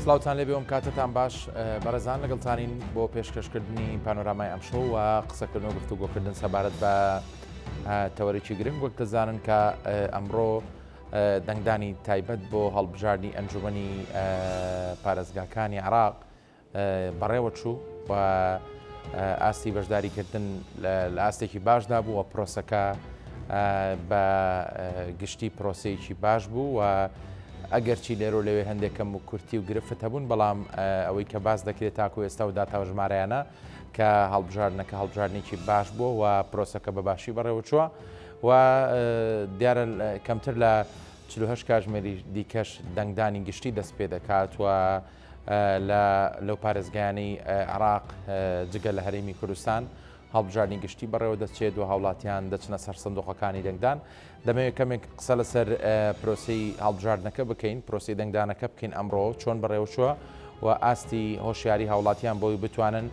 سلااوان لێ بێوم کاتتان باش بەڕێزان لەگەڵتانین بۆ پێشکەشکردنی پانۆرامای ئەمشۆ و قسەکردنەوە گفتوگۆکردن سەبارەت بە تەوەرێکی گرنگ وەک دەزانن کە ئەمڕۆ دەنگدانی تایبەت بۆ هەڵبژاردننی ئەنجومەنی پارێزگاکانی عێراق بەڕێوە چوو و ئاستی بەشداریکردن لە ئاستێکی باشدا بوو و پرۆسەکە بە گشتی پرۆسەیەکی باش بوو و ئەگەرچی لێرۆ لەوێ هەندێکم و کورتی و گرفت هەبوون بەڵام ئەوەی کە باس دەکرێت تاکو ئێستا و داتاوە ژمارەیانە کە هەڵبژاردنەکە هەڵبژاردنێکی باش بووە و پرۆسەکە بە باشی بەڕێوە چووە و دیارە کەمتر لە 48 کاتژمێری دیکەش دەنگدانی گشتی دەست پێ دەکات و لەو پارێزگایانەی عێراق جگە لە هەرێمی کوردستان هەڵبژاردننی گشتی بەڕێوە دەچێت و هاوڵاتیان دەچنە سەر سندوقەکانی دەنگدان. دەمەوێت کەمێک قسە لەسەر پرۆسی هەڵبژاردنەکە بکەین، پرۆسی دەنگدانەکە بکەین ئەمڕۆ چۆن بەڕێوە چووە و ئاستی هۆشیاری هاوڵاتیان بۆی بتوانن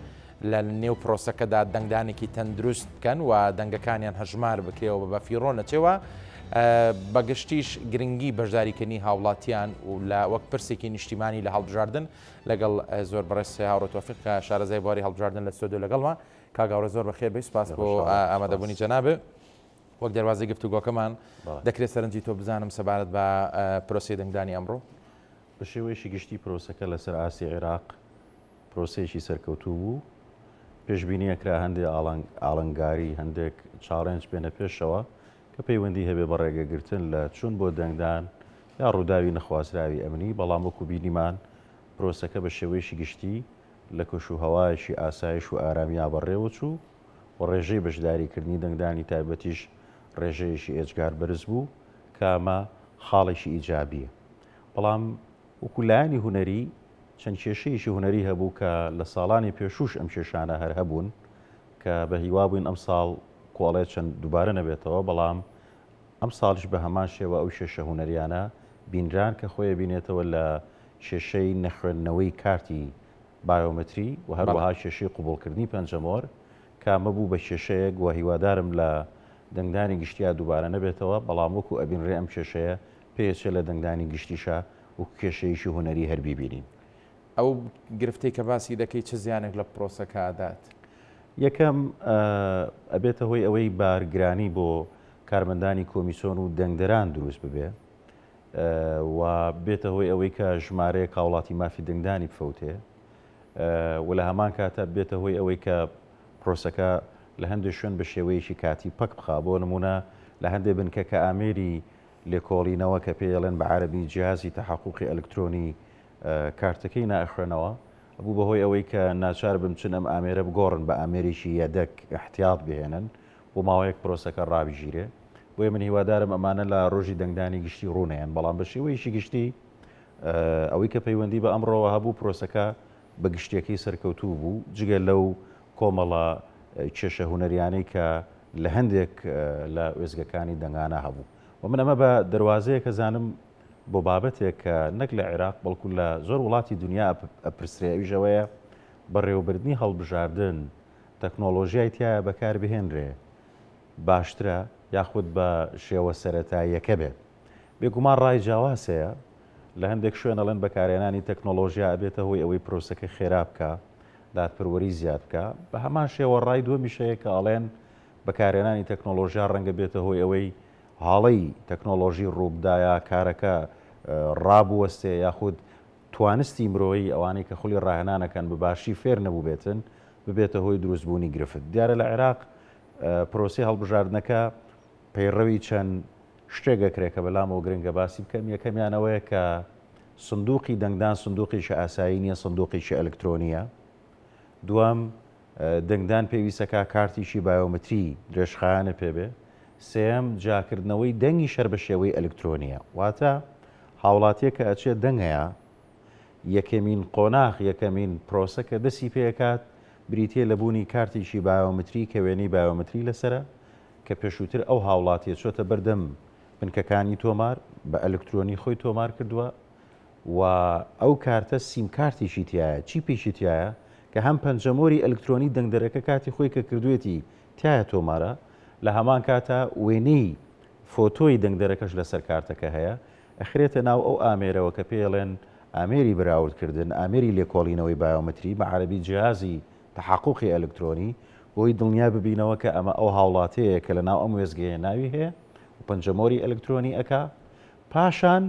لە نێو پرۆسەکەدا دەنگدانێکی تەندروست بکەن و دەنگەکانیان هەژمار بکرێەوە بە فیڕۆ نەچێەوە بەگشتیش گرنگی بەشداریکردنی هاوڵاتیان و لە وەک پرسێکی نیشتیمانی لە هەڵبژاردن لەگەڵ زۆر بەڕێز هاوڕێ تۆفیق کە شارەزای بواری هەڵبژاردن لە ستۆدیۆ لەگەڵمان. کاگاوڕێ زۆر بەخێر بێ، سپاس بۆ ئامادەبوونی جەنابێ. وەک دەواازەی گفتوگۆکەمان دەکرێت سەرنجی تۆ بزانم سەبارەت بە پرۆسی دەنگدانی ئەمڕۆ. بە شێوەیەکی گشتی پرۆسەکە لەسەر ئاسی عێراق پرۆسەیەکی سەرکەوتوو بوو، پێشبینیەکرا هەندێک ئاڵنگاری هەندێک چاڵێنج بێنە پێشەوە کە پەیوەندی هەبێ بە ڕێگەگرتن لە چوون بۆ دەنگدان یا ڕووداوی نەخوازراوی ئەمنی، بەڵام وەکو بینیمان پرۆسەکە بە شێوەیەکی گشتی لە کەش و هەوایشی ئاسایش و ئارامیا بەڕێوە چوو و ڕێژەی بەشداریکردنی دەنگدانی تایبەتیش ڕێژەیەشی ئێجگار بەرز بوو کامە خاڵێکی ئیجابیە. بەڵام وەکولایانی هوەری چەند کێشەیەشی هوەری هەبوو کە لە ساڵانی پێشوش ئەم کێشانە هەر هەبوون کە بە هیوا بووین ئەم ساڵ کۆڵێت چەند دووبارە نەبێتەوە، بەڵام ئەم ساڵش بە هەمان شێوە ئەو کێشە هوەریانە بینران کە خۆی بینێتەوە لە کێشەی نەخوێندنەوەی کارتی بایۆمەتری و هەروەها کێشەی قوبوڵکردنی پەنجەمۆر کامە بوو بە کێشەیەک و هیوادارم لە دەنگدانی گشتیا دووبارە نەبێتەوە، بەڵام وەکو ئەبینڕێ ئەم کێشەیە پێچێ لە دەنگدانی گشتیشە و کێشەیەکی هوەری هەر بیبینین. ئەو گرفتەی کە باسی دەکەی چه زیانێک لە پرۆسەکە ئادات؟ یەکەم ئەبێتە هۆی ئەوەی بارگرانی بۆ کارمەندانی کۆمیسیۆن و دەنگدەران دروست ببێ و بێتە هۆی ئەوەی کە ژمارەیە کاوڵاتی مافی دەنگدانی بفەوتێ و لە هەمان کاتە بێتە هۆی ئەوەی کە پرۆسەکە لە هەندێک شوێن بە شێوەیەکی کاتی پەک بخا. بۆ نمونە لە هەندێک بنکە کە ئامێری لێکۆڵینەوە کە پێڵێن بە عەرەبی جیهازی تەحەقوقی ئەلکترۆنی کارتەکەی نائەخوێنەوە بوو بەهۆی ئەوەی کە ناچار بمچن ئەم ئامێرە بگۆڕن بە ئامێرێکی یەدەک احتیاط بهێنن بۆ ماوەیەک پرۆسەکە ڕابژیرێ. بۆیە من هیوادارم ئەمانە لە ڕۆژی دەنگدانی گشتی ڕوونیان، بەڵام بە شێوەیەکی گشتی ئەوەی کە پەیوەندی بە ئەمڕۆوە هەبوو پرۆسەکە بە گشتیەکەی سەرکەوتوو بوو جگە لەو کۆمەڵە کێشە هوەریانەی کە لە هەندێک لە وێزگەکانی دەنگانە هەبوو و من ئەمە بە دەواازەیە کە زانم بۆ بابەتێک کە نەک لە عێراق بەڵکو لە زۆر وڵاتی دنیا ئەپرسرێویژەوەیە بەڕێوەبردننی هەڵبژاردن تەکنۆلۆژیای تایە بەکاربهێنرێ باشترە یاخود بە شێوە سەرەتاییەکە بێت. بێگومان ڕای جیاوازەیە لە هەندێک شوێنەڵێن بەکارهێنانی تەکنۆلۆژیا ئەبێتە هۆی ئەوەی پرۆسەکە خێرا بکە، دادپەروەری زیاد بکە. بە هەمان شێوە ڕای دووەمیشەیە کە ئەڵێن بەکارهێنانی تەکنۆلۆژیا ڕەنگە بێتە هۆی ئەوەی هاڵەی تەکنۆلۆژی ڕووبدایە کارەکە ڕابوەستێ یاخود توانستی مرۆیی ئەوانەی کە خولی ڕاهێنانەکەن بەباشی فێر نەبوو بێتن ببێتە هۆی دروستبوونی گرفت. دیارە لە عێراق پرۆسی هەڵبژاردنەکە پەیڕەوی چەند شتێکەکرێت کە بەلامەوە گرنگە باسی بکەم. یەکەمیانەوەیە کە سندوقی دەنگدان سندوقیشە ئاسایی نییە، سندوقیشە ئەلکترۆنیە. دووەم دەنگدان پێویستەکە کارتیشی بایۆمەتری درێژخایانە پێبێ. سێم جاکردنەوەی دەنگی شەر بە شێوەی ئەلکترۆنیە، واتە هاوڵاتیە کە ئەچێت دەنگەیە یەکەمین قۆناغ یەکەمین پرۆسە کە دەستی پێکات بریتێ لە بوونی کارتێکی بایۆمەتری کە وێنەی بایۆمەتری لەسرە کە پێشووتر ئەو هاوڵاتیە چۆتە بەردەم بنکەکانی تۆمار بە ئەلکترۆنی خۆی تۆمار کردووە و ئەو کارتە سیم کارتێکی تایە چی پێشی تایە کە هەم پەنجەمۆری ئەلکترۆنی دەنگدەرەکە کاتی خۆی کە کردوێتی تایە تۆمارە لە هەمان کاتە وێنەی فۆتۆی دەنگدەرەکەش لەسەر کارتەکە هەیە ئەخرێتە ناو ئەو ئامێرەوە کە پێڵێن ئامێری بەراوردکردن ئامێری لێکۆڵینەوەی بایۆمەتری بە عەرەبی جیهازی تەحققی ئەلکترۆنی بۆی دڵنیا ببینەوە کە ئەمە ئەو هاوڵاتەیە کە لە ناو ئەم وێزگەیە ناوی هەیە و پەنجەمۆری ئەلکترۆنی ئەکا پاشان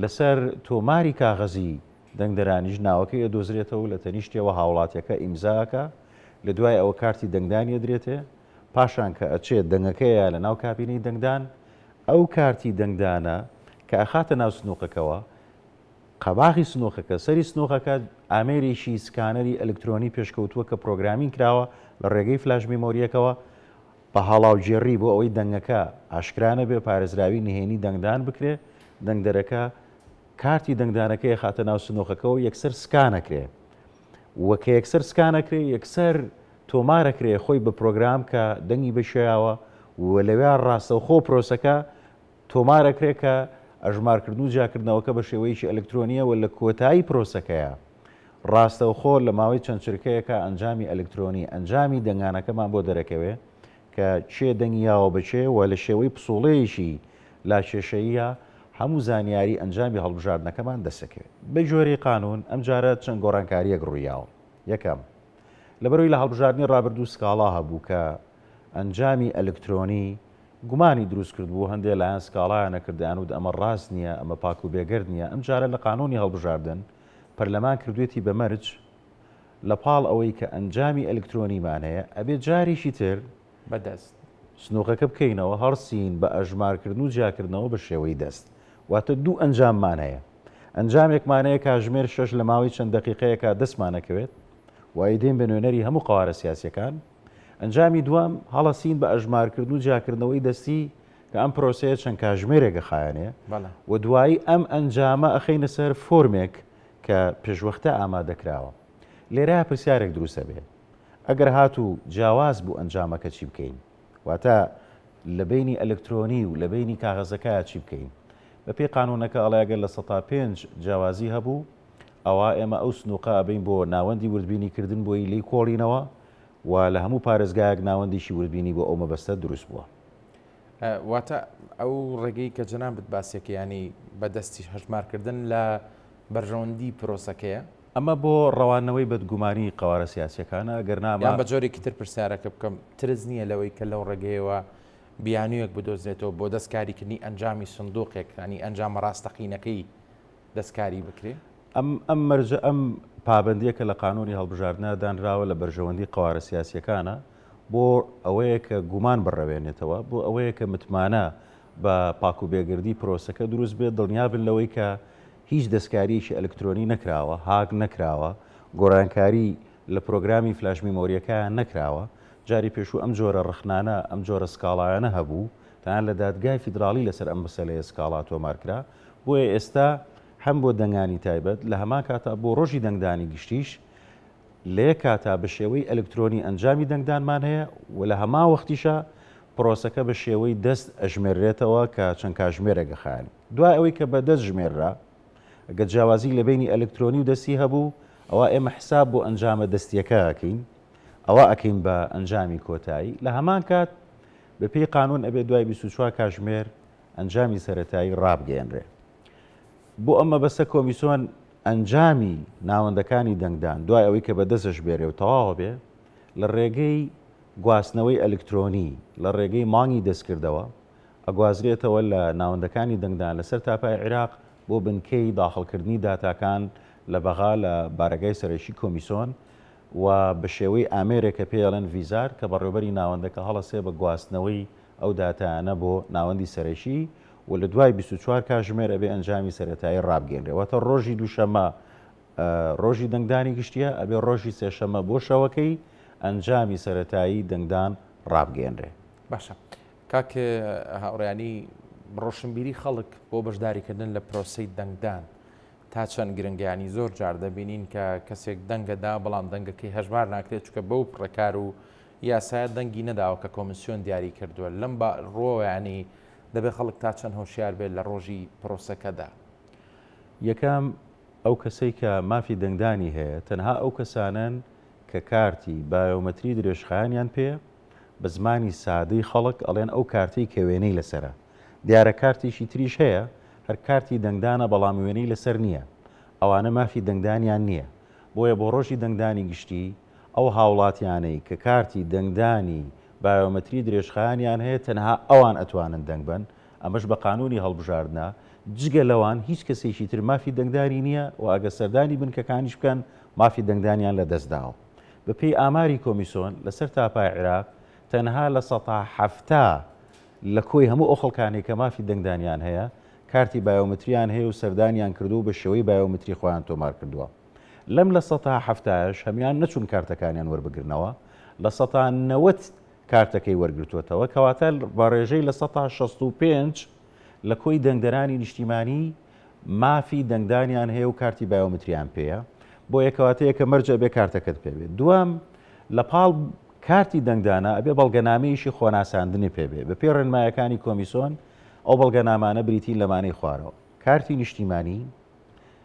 لەسەر تۆماری کاغەزی دەنگدەرانیش ناوەکەی ئەدۆزرێتەوە لە تەنیشتەوە هاوڵاتیەکە ئیمزاکە لە دوای ئەوە کارتی دەنگدانی دەدرێتێ پاشان کە ئەچێت دەنگەکەیە لە ناو کابینەی دەنگدان ئەو کارتی دەنگدانە کە ئەخاتە ناو سنووقەکەەوە قەباغی سنووخەکە سەری سنووخەکە ئامێرێکی سکانەری ئەلکترۆنی پێشکەوتووە کە پرۆگرامین کراوە لە ڕێگەی فلاش میمۆریەکەەوە بە هەڵاوگێڕی بۆ ئەوەی دەنگەکە ئاشکرانە بێ پارێزراوی نهێنی دەنگدان بکرێ دەنگدەرەکە کارتی دەنگدانەکەی خاتە ناو سنووخەکەەوە یەکسەر سکانەکرێ وەکە یەکسەر سکانەکرێ یەکسەر تۆمارەکرێ خۆی بە پرۆگرام کە دەنگی بەشێیاوە و لەوێ ڕاستەوخۆ پرۆسەکە تۆمارەکرێ کە ئەژمارکردن و جاکردنەوەکە بە شێوەیەکی ئەلکترۆنیەوە لە کۆتایی پرۆسەکەیە ڕاستەوخۆ لە ماوەی چەند چرکەیەکە ئەنجامی ئەلکترۆنی ئەنجامی دەنگانەکەمان بۆ دەرەکەوێ کە چێ دەنگیاوە بچێ و لە شێوەی پسوڵەیەشی لا کێشەیە هەموو زانیاری ئەنجامی هەڵبژاردنەکەمان دەسەکەوێت بە جۆرەی قانون ئەم جارە چەند گۆڕانکاریەک ڕوویاوە یەکەم لەبەرەوەی لە هەڵبژاردننی ڕابردوو سکاڵا هەبوو کە ئەنجامی ئەلکترۆنی گومانی دروست کرد بوو هەندێک لایەن سکاڵایانە کردیان و ئەمە ڕاست نییە ئەمە پاک و بێگرد نییە ئەم جارە لە قانونی هەڵبژاردن پەرلەمان کردوێتی بە مەرج لە پاڵ ئەوەی کە ئەنجامی ئەلکترۆنیمان هەیە ئەبێت جاریشی تر بەدەست سنووقەکە بکەینەوە هەرسین بە ئەژمارکردن و جاکردنەوە بە شێوەی دەست واتە دوو ئەنجاممان هەیە ئەنجامێکمانەیە کاژمێر شەش لە ماوەی چەند دقیقەیەکە دەستمانەکەوێت وای دێن بە نوێنەری هەموو قوارە سیاسیەکان ئەنجامی دوام هەڵەسین بە ئەژمارکردن و جاکردنەوەی دەستی کە ئەم پرۆسەیە چەند کاژمێرێکە خایەنێ و دوایی ئەم ئەنجامە ئەخینە سەر فۆرمێک کە پێشوەختە ئامادەکراوە لێرە پرسیارێک دروستە بێ ئەگەر هاتوو جیاواز بوو ئەنجامەکە چی بکەین واتە لە بینی ئەلکترۆنی و لە بینی کاغەزەکە چی بکەین بە پێی قانونەکە ئەڵێگەر لە 105 جیاوازی هەبوو ئەوە ئێمە ئەو سنووقە ئەبین بۆ ناوەندی وردبینی کردن بۆی لی کۆڵینەوە و لە هەموو پارێزگایەک ناوەندیشی وردبینی بۆ ئەو مەبەستە دروست بووە واتە ئەو ڕێگەی کە جەناب باسێکی ینی بەدەستی هەژمارکردن لە بەرژەوەندی پرۆسەکەیە ئەمە بۆ ڕەوانەوەی بەدگومانی قوارە سیاسیەکانە گەرنامە بە جۆرێکی تر پرسیارەکە بکەم ترز نییە لەوەی کە لەو ڕێگەیەوە بیانویەک بدۆزێتەوە بۆ دەستکاریکردنی ئەنجامی سندوقێک ینی ئەنجامە ڕاستەقینەکەی دەستکاری بکرێ ئەم مەرجە ئەم پابندیەکە لە قانونی هەڵبژاردنە دانراوە لە بەرژەوەندی قوارە سیاسیەکانە بۆ ئەوەیە کە گومان بڕەوێنێتەوە بۆ ئەوەیە کە متمانە بە پاک و بێگردی پرۆسەکە دروست بێت دڵنیا بن لەوەی کە هیچ دەستکاریشی ئەلکترۆنی نەکراوە هاگ نەکراوە گۆڕانکاری لە پرۆگرامی فلاش میمۆریەکە نەکراوە جاری پێشوو ئەم جۆرە ڕخنانە ئەم جۆرە سکاڵایانە هەبوو تەنان لە دادگای فیدراڵی لەسەر ئەم مەسەلەیە سکاڵا تۆمارکرا بۆیە ئێستا هەم بۆ دەنگانی تایبەت لە هەمان کاتا بۆ ڕۆژی دەنگدانی گشتیش لێ کاتا بە شێوەی ئەلکترۆنی ئەنجامی دەنگدانمان هەیە و لە هەما وەختیشە پرۆسەکە بە شێوەی دەست ئەژمێرێتەوە کە چەند کاژمێرەگە خایەن دوای ئەوەی کە بە دەست ژمێررا ئەگە جیاوازی لە بینی ئەلکترۆنی و دەستی هەبوو ئەوە ئێمە حساب بۆ ئەنجامە دەستیەکە ئەکەین ئەوە ئەکەین بە ئەنجامی کۆتایی لە هەمان کات بە پێی قانون ئەبێ دوای 24 کاژمێر ئەنجامی سەرەتایی ڕابگەێنرێ بۆ ئەمە بەسە کۆمیسیۆن ئەنجامی ناوەندەکانی دەنگدان دوای ئەوەی کە بە دەستش بێرێ و تەواوە بێ لە ڕێگەی گواستنەوەی ئەلکترۆنی لە ڕێگەی مانگی دەستکردەوە ئەگوازرێتەوە لە ناوەندەکانی دەنگدان لەسەر تاپای عێراق بۆ بنکەی داخڵکردنی داتاکان لە بەغا لە بارگای سەرەکی کۆمیسیۆن و بە شێوەی ئامێرێکە پێڵەن ڤیزار کە بەڕێوەبەری ناوەندەکە هەڵەسێ بە گواستنەوەی ئەو داتانە بۆ ناوەندی سەرەکی و لە دوای 24 کاژمێر ئەبێ ئەنجامی سەرەتایی ڕابگەێنرێەوەتە ڕۆژی دووشەمە ڕۆژی دەنگدانی گشتیە ئەبێ ڕۆژی سێشەمە بۆ شەوەکەی ئەنجامی سەرەتایی دەنگدان ڕابگەێنرێ باشە کاکە هاوڕیانی ڕۆشنبیری خەڵک بۆ بەشداریکردن لە پرۆسەی دەنگدان تا چەند گرنگیانی زۆر جار دەبینین کە کەسێک دەنگەدا بەڵام دەنگەکەی هەژمار ناکرێت چکە بەو ڕێکار و یاسایە دەنگی نەداوە کە کۆمیسیۆن دیاری کردووە لەم ڕۆیانی دەبێت خەڵک تا چەند هۆشیار بێت لە ڕۆژی پرۆسەکەدا یەکەم ئەو کەسەی کە مافی دەنگدانی هەیە تەنها ئەو کەسانن کە کارتی بایۆمەتری درێژخایانیان پێ بە زمانی سادەی خەڵک ئەڵێن ئەو کارتی کە وێنەی لەسرە دیارە کارتێکی تریش هەیە هەر کارتی دەنگدانە بەڵام وێنەی لەسەر نییە ئەوانە مافی دەنگدانیان نییە. بۆیە بۆ ڕۆژی دەنگدانی گشتی ئەو هاوڵاتیانەی کە کارتی دەنگدانی بایۆمەتری درێژخایانیان هەیە تەنها ئەوان ئەتوانن دەنگ بن. ئەمەش بە قانونی هەڵبژاردنە. جگە لەوان هیچ کەسێکی تر مافی دەنگداری نییە و ئەگە سەردانی بنکەکانیش بکەن مافی دەنگدانیان لە دەستداوە. بەپێی ئاماری کۆمیسۆن لەسەر تاپای عێراق تەنها لە ١٧ لە کۆی هەموو ئەو خەڵکانێک کە مافی دەنگدانیان هەیە کارتی بایۆمەتریان هەیە و سەردانیان کردو بە شێوەی بایۆمەتری خۆیان تۆمار کردووە. لەم لە ١٧ش هەمیان نەچوون کارتەکانیان وەربگرنەوە، لە ١٩٠ کارتەکەی وەرگرتووەتەوە کەواتە بە ڕێژەی لە ١٦٥ لە کۆی دەنگدەرانی نیشتیمانی مافی دەنگدانیان هەیە و کارتی بایۆمەتریان پێەیە. بۆ یەکەواتەیە کە مەرجە بێ کارتەکەت پێبێت. دوام لە پاڵ کارتی دەنگدانە ئەبێ بەڵگەنامەیەشی خۆناساندنی پێبێ. بە پێی ڕێنمایەکانی کۆمیسۆن ئەو بەڵگەنامانە بریتین لەمانەی خوارەوە. کارتی نیشتیمانی،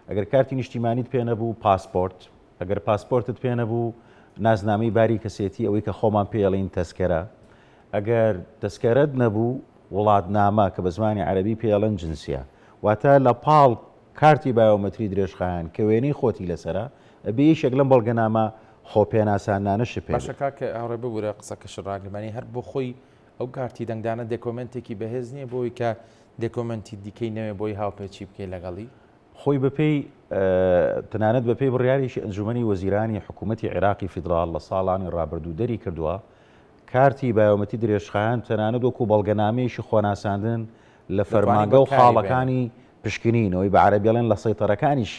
ئەگەر کارتی نیشتیمانیت پێ نەبوو پاسپۆرت، ئەگەر پاسپۆرتت پێ نەبوو نازنامەی باری کەسێتی ئەوەی کە خۆمان پێڵین تەسکەرە، ئەگەر تەسکەرت نەبوو وڵاتنامە کە بە زمانی عەرەبی پێڵەن جنسیە، واتە لە پاڵ کارتی بایۆمەتری درێژخایان کە وێنەی خۆتی لەسرە ئەبێ یەکێک لەم بەڵگەنامە خۆپێناسانانەش پێ. باشەکە کە ئەوڕێ ببوورە قسەکەش ڕاگەمانی هەر بۆ خۆی ئەو کارتی دەنگدانە دێکۆمنتێکی بەهێز نییە بۆی کە دێکۆمنتی دیکەی نەوێ بۆی هاوپێچی بکەی لەگەڵی خۆی بەپێی تەنانەت بەپێی بڕیاریشی ئەنجومەنی وەزیرانی حکوومەتی عێراقی فیدراڵ لە ساڵانی ڕابردوو دەری کردووە کارتی بایۆمەتری درێژخایان تەنانەت وەکو بەڵگەنامەیەشی خۆناساندن لە فەرمانگە و خاڵەکانی پشکنینەوەی بە عەرەبیڵێن لە سەیتەرەکانیش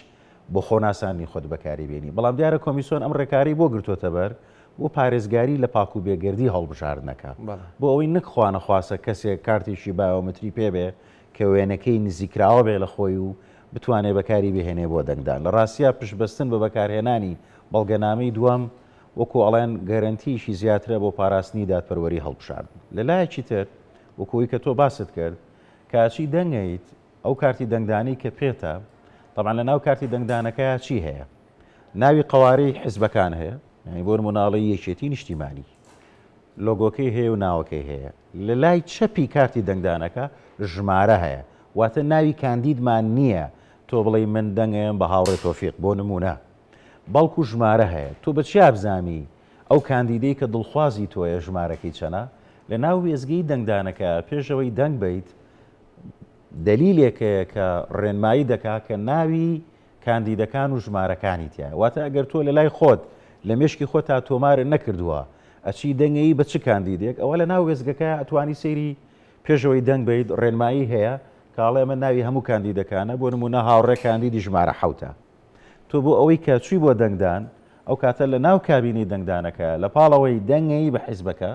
بۆ خۆناسانی خۆت بەکاری بێنی. بەڵام دیارە کۆمیسۆن ئەم ڕێکاری بۆ گرتوۆتە بەر بۆ پارێزگاری لە پاک و بێگردی هەڵبژاردنەکە بۆ ئەوەی نەخواانە خواسە کەسێک کارتێکی بایۆمەتری پێبێ کە وێنەکەی نزیکراوە بێ لە خۆی و بتوانێت بەکاری بهێنێ بۆ دەنگدان. لە ڕاستیا پشتبەستن بە بەکارهێنانی بەڵگەنامەی دووەم وەکو ئەڵێن گەرنتیشی زیاترە بۆ پاراستنی دادپەروەری هەڵبژاردن. لەلایەکی تر وەکوی کە تۆ باست کرد کاچی دەنگیت ئەو کارتی دەنگدانی کە پێتە طبعا لە ناو کارتی دەنگدانەکە چی هەیە؟ ناوی قەوارەی حیزبەکان هەیە، یعنی بۆ نموناڵی یەکێتی نیشتیمانی، لۆگۆکەی هەیە و ناوەکەی هەیە. لە لای چەپی کارتی دەنگدانەکە ژمارە هەیە، واتە ناوی کاندیدمان نییە تۆ بڵێ من دەنگەیەم بە هاوڕێ تۆفیق بۆ نمونە، بەڵکو ژمارە هەیە. تۆ بە چی بزانی ئەو کاندیدەی کە دڵخوازی تۆیە ژمارەکەی چەنە؟ لە ناو وێزگەی دەنگدانەکە پێشەوەی دەنگ بیت دلیلێکەیە کە ڕێنمایی دەکات کە ناوی کاندیدەکان و ژمارەکانی تایە. واتە ئەگەر تۆ لە لای خۆت لە مێشکی خۆت تا تۆمارە نەکردووە ئەچی دەنگی بە چ کاندیدێک ئەوە لە ناو وێزگەکە ئەتوانی سەیری پێشەوەی دەنگ بیت ڕێنمایی هەیە کاڵێ ئەمە ناوی هەموو کاندیدەکانە بۆ نمونە هاوڕێ کاندیدی ژمارە حوتە. تۆ بۆ ئەوەی کە چووی بۆ دەنگدان ئەو کاتە لە ناو کابینی دەنگدانەکە لە پاڵەوەی دەنگی بە حیزبەکە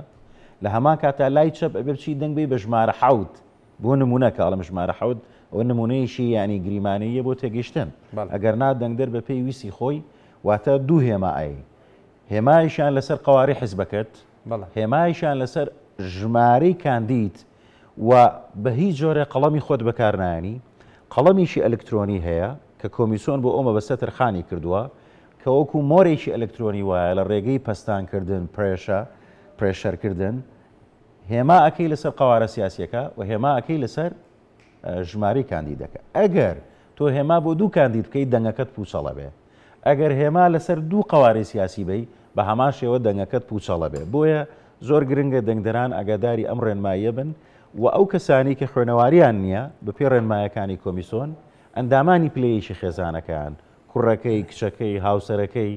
لە هەمان کاتە لای چەپ ئەبێ بچی دەنگ بی بە ژمارە حوت بۆ نمونە کاڵە ژمارە حوت ئەو نمونەیەشی ینی گریمانەیە بۆ تێگەیشتن. ئەگەر نا دەنگدەر بە پێی ویسی خۆی واتە دوو هێمایی، هێمایشان لەسەر قەواری حیزبەکەت، هێمایشان لەسەر ژمارەی کاندید و بە هیچ جۆرە قەڵەمی خۆت بەکارنانی. قەڵەمیشی ئەلکترۆنی هەیە کە کۆمیسۆن بۆ ئەمە بەسە تەرخانی کردووە کە وەکو مۆرێکی ئەلکترۆنی وایە لە ڕێگەی پەستانکردن پرێشەرکردن هێما ئەەکەی لەسەر قەوارە سیاسیەکە و هێما ئەەکەی لەسەر ژمارەی کاندیدەکە. ئەگەر تۆ هێما بۆ دوو کاندید بکەیت دەنگەکەت پوچەڵە بێ، ئەگەر هێما لەسەر دوو قەوارەی سیاسی بی بە هەمان شێوە دەنگەکەت پوچەڵە بێ. بۆیە زۆر گرنگە دەنگدەران ئەگاداری ئەم ڕێنماییە بن و ئەو کەسانی کە خوێنەواریان نییە بەپێی ڕێنمایەکانی کۆمیسۆن ئەندامانی پلەیەکی خێزانەکان کوڕەکەی کچەکەی هاوسەرەکەی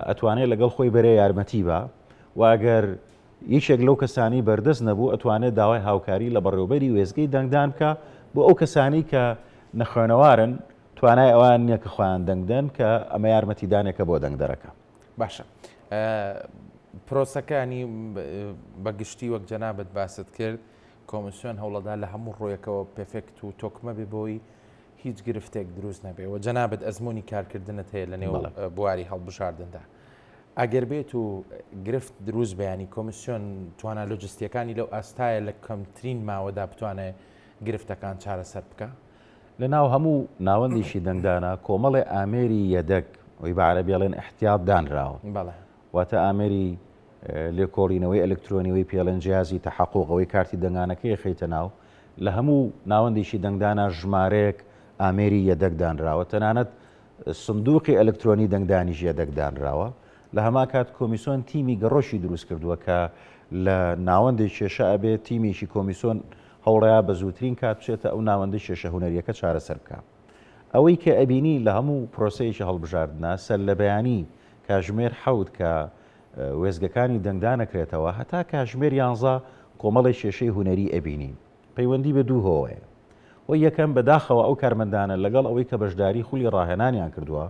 ئەتوانێت لەگەڵ خۆی بەرێ یارمەتی بە و ئەگەر یەکێک لەو کەسانی بەردەست نەبوو ئەتوانێت داوای هاوکاری لە بەڕێوەبەری وێزگەی دەنگدان بکە بۆ ئەو کەسانی کە نەخوێنەوارن توانای ئەوان نییە کە خۆیان دەنگدەن کە ئەمە یارمەتیدانێکە بۆ دەنگدەرەکە. باشە پرۆسەکانی بەگشتی وەک جەنابەت باست کرد کۆمیسیۆن هەوڵەدا لە هەموو ڕۆیەکەوە پێفێکت و تۆکمە بێ بۆی هیچ گرفتێک دروست نەبێ و جەنابەت ئەزمموی کارکردنت هەیە لە نێو بواری هەڵبژاردندا. ئەگەر بێت و گرفت دروست بەیانی کۆمیسیۆن توانە لۆجستیەکانی لەو ئاستایە لە کەمترین ماوەدا بتوانێت گرفتەکان چارەسەر بکە. لە ناو هەموو ناوەندێکی دەنگدانە کۆمەڵی ئامێری یەدەک ئەوی بە عەرەبیڵێن احتیاط دانراوە، واتە ئامێری لێکۆڵینەوەی ئەلکترۆنیەوەی پێڵەن جیازی تەحەقوقەوەی کارتی دەنگانەکەی خەیتە ناو. لە هەموو ناوەندێکی دەنگدانە ژمارەیەک ئامێری یەدەک دانراوە، تەنانەت سندوقی ئەلکترۆنی دەنگدانیژە دەنگدانراوە لە هەما کات کۆمیسیۆن تیمی گەڕۆشی دروست کردووە کە لە ناوەندی کێشە ئەبێت تیمیشی کۆمیسیۆن هەوڵەیە بە زووترین کات بچێتە ئەو ناوەندی کێشە هونەریەکە چارەسەر بکە. ئەوەی کە ئەبینی لە هەموو پرۆسەیەکی هەڵبژاردنە سەر لە بەیانی کاژمێر حەوت کە وێزگەکانی دەنگدانەکرێتەوە هەتا کاژمێر 11 کۆمەڵی کێشەی هونەری ئەبینین پەیوەندی بە دوو هۆیە. و یەکەم بەداخەوە ئەو کارمەندانە لەگەڵ ئەوەی کە بەشداری خولی ڕاهێنانیان کردووە